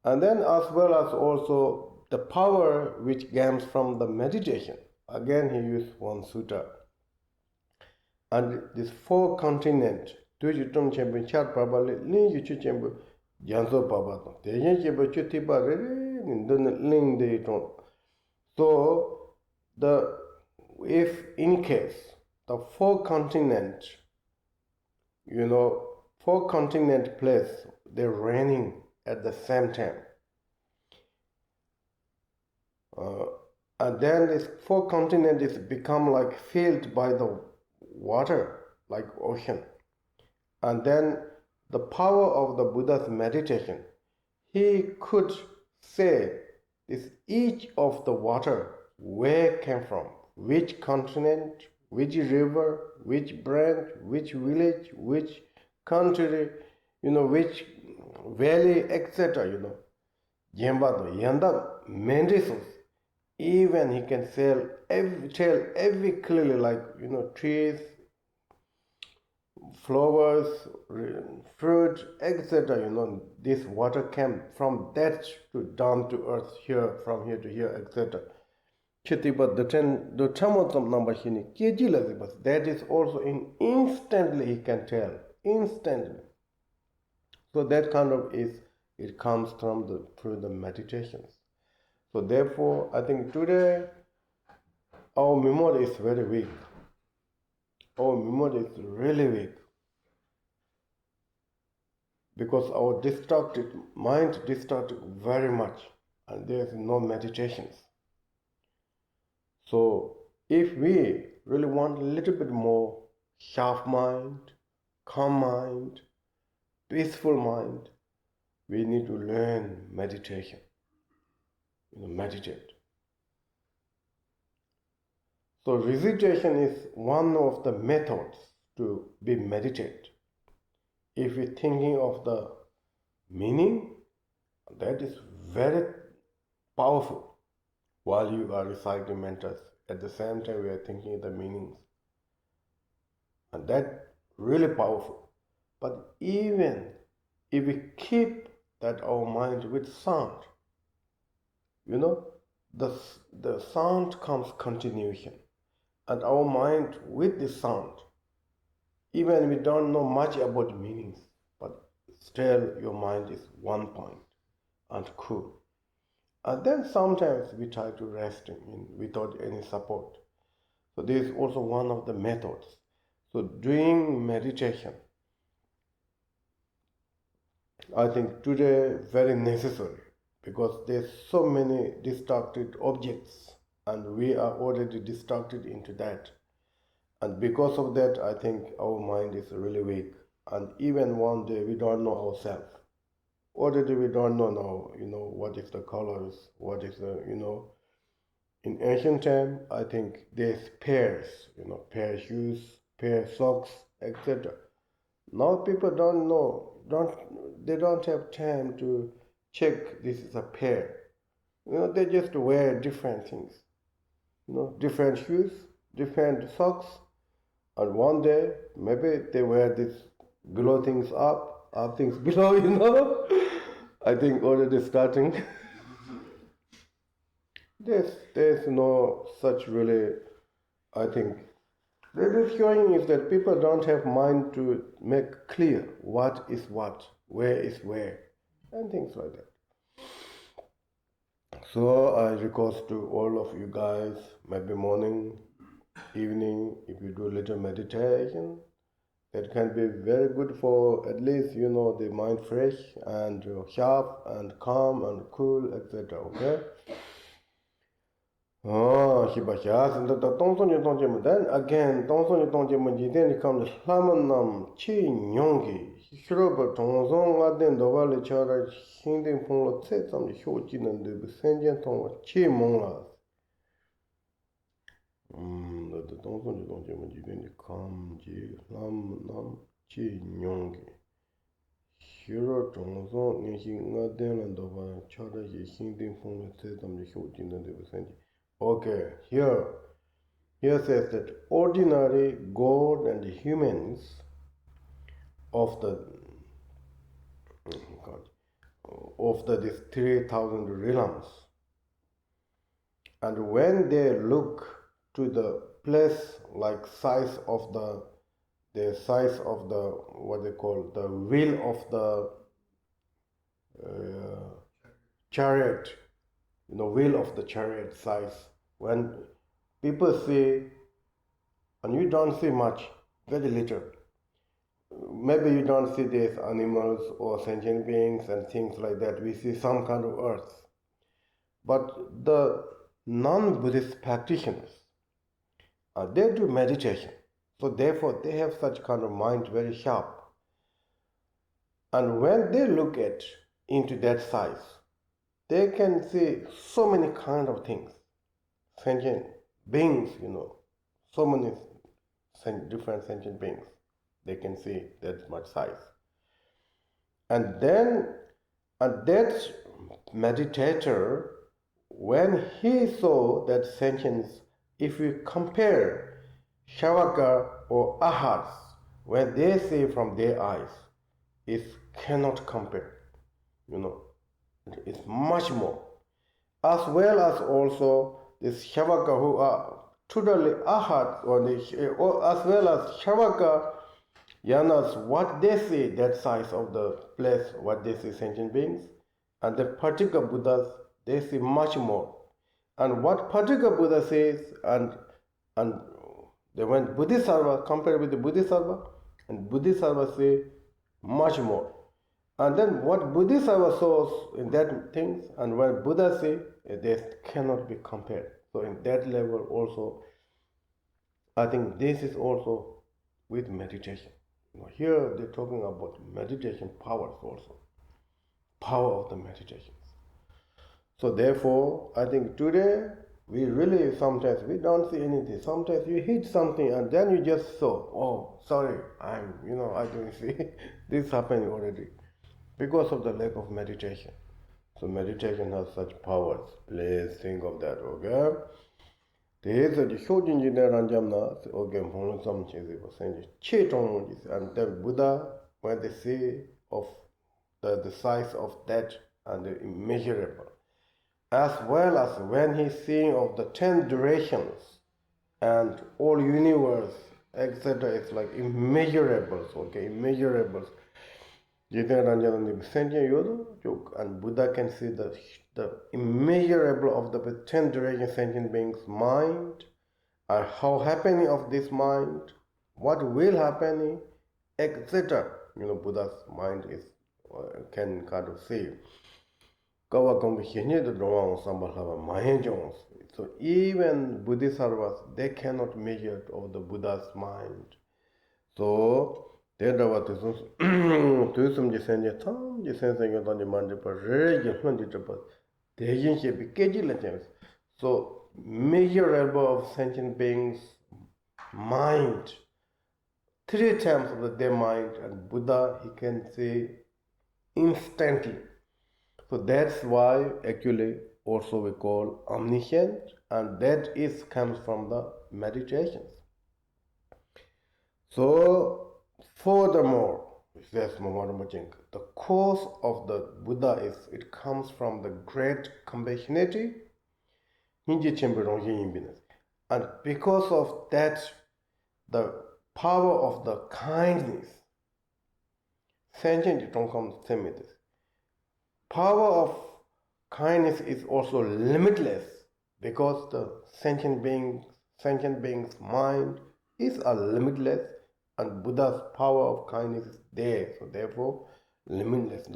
And then as well as also the power which comes from the meditation. Again, he used one sutra. And this four continent, tuji tum chembe chat probably Ling yu chu chembe Gyatso Baba. The yin chembe chu tiba re Ling de ton. So if in case the four continent, four continent place, they're raining at the same time. And then this four continent is become like filled by the water, like ocean. And then the power of the Buddha's meditation, he could say this each of the water where came from, which continent, which river, which branch, which village, which country, which valley, etc. Yembado, Yanda, Mendisus. Even he can tell every clearly, like, trees, flowers, fruit, etc. This water came from that to down to earth here, from here to here, etc. That is also instantly he can tell, instantly. So that kind of it comes from through the meditations. So therefore, I think today our memory is very weak. Our memory is really weak. Because our mind distracted very much, and there is no meditations. So if we really want a little bit more sharp mind, calm mind, peaceful mind, we need to learn meditation. Meditate. So recitation is one of the methods to be meditate. If you're thinking of the meaning, that is very powerful. While you are reciting mantras, at the same time we are thinking of the meanings. And that really powerful. But even if we keep that our mind with sound, the sound comes continuation. And our mind with the sound, even we don't know much about meanings, but still your mind is one point and cool. And then sometimes we try to rest without any support. So this is also one of the methods. So doing meditation, I think today very necessary, because there's so many distracted objects and we are already distracted into that. And because of that, I think our mind is really weak. And even one day we don't know ourselves. Already we don't know now, what is the colors, what is the, in ancient time, I think there's pairs, pair shoes, pair socks, etc. Now people don't know, they don't have time to check this is a pair. They just wear different things. Different shoes, different socks, and one day maybe they wear this below things up things below, I think already starting. There's no such really, I think. The showing is that people don't have mind to make clear what is what, where is where, and things like that. So I request to all of you guys, maybe morning, evening, if you do a little meditation, that can be very good for at least, the mind fresh and sharp and calm and cool, etc. Okay? Then again, come the Lamanam Chi Nyongi, Shroba Tonzong Aden Dovali Chara, Shinding Polo said some Shojin and the Senjan Tong Chi Monglas. The Tonson come Ji Lam Nam Chi Nyongi. Shiro Tonzong Nishin Aden and Dovali Chara, Shinding Polo said some Shojin and the Senjan. Okay, here says that ordinary God and humans of the of these 3,000 realms. And when they look to the place like size of the size of the what they call the wheel of the chariot, wheel of the chariot size. When people see, and you don't see much, very little. Maybe you don't see these animals or sentient beings and things like that. We see some kind of earth. But the non-Buddhist practitioners, they do meditation. So therefore, they have such kind of mind very sharp. And when they look into that size, they can see so many kind of things. Sentient beings, so many different sentient beings. They can see that much size. And then that meditator, when he saw that sentience, if we compare Shavaka or Ahats, when they see from their eyes, it cannot compare. It's much more. As well as also this Shavaka who are totally Ahats, or as well as Shavaka Yanas, what they see, that size of the place, what they see sentient beings, and the particular Buddhas, they see much more. And what particular Buddha says, and they went Bodhisattva, compared with the Bodhisattva, and Bodhisattva say much more. And then what Bodhisattva saws in that things, and what Buddha say, they cannot be compared. So in that level also, I think this is also with meditation. Here they're talking about meditation powers also. Power of the meditations. So therefore, I think today, we really sometimes, we don't see anything. Sometimes you hit something and then you just saw, oh, sorry, I didn't see this happening already. Because of the lack of meditation. So meditation has such powers. Please think of that, okay? And then Buddha, when they see of the size of that and the immeasurable, as well as when he's seeing of the 10 directions and all universe, etc., it's like immeasurables, okay, immeasurables. And Buddha can see the immeasurable of the 10 direction sentient beings' mind, and how happening of this mind, what will happen, etc. Buddha's mind can kind of see. So even Bodhisattvas, they cannot measure of the Buddha's mind. So so measurable of sentient beings' mind, 3 times of their mind, and Buddha, he can see instantly. So that's why actually also we call omniscient, and that comes from the meditations. So furthermore, says the cause of the Buddha it comes from the great compassionate, and because of that, the power of the kindness, sentient power of kindness is also limitless, because the sentient being's mind is a limitless, and Buddha's power of kindness is there. So therefore, limitless.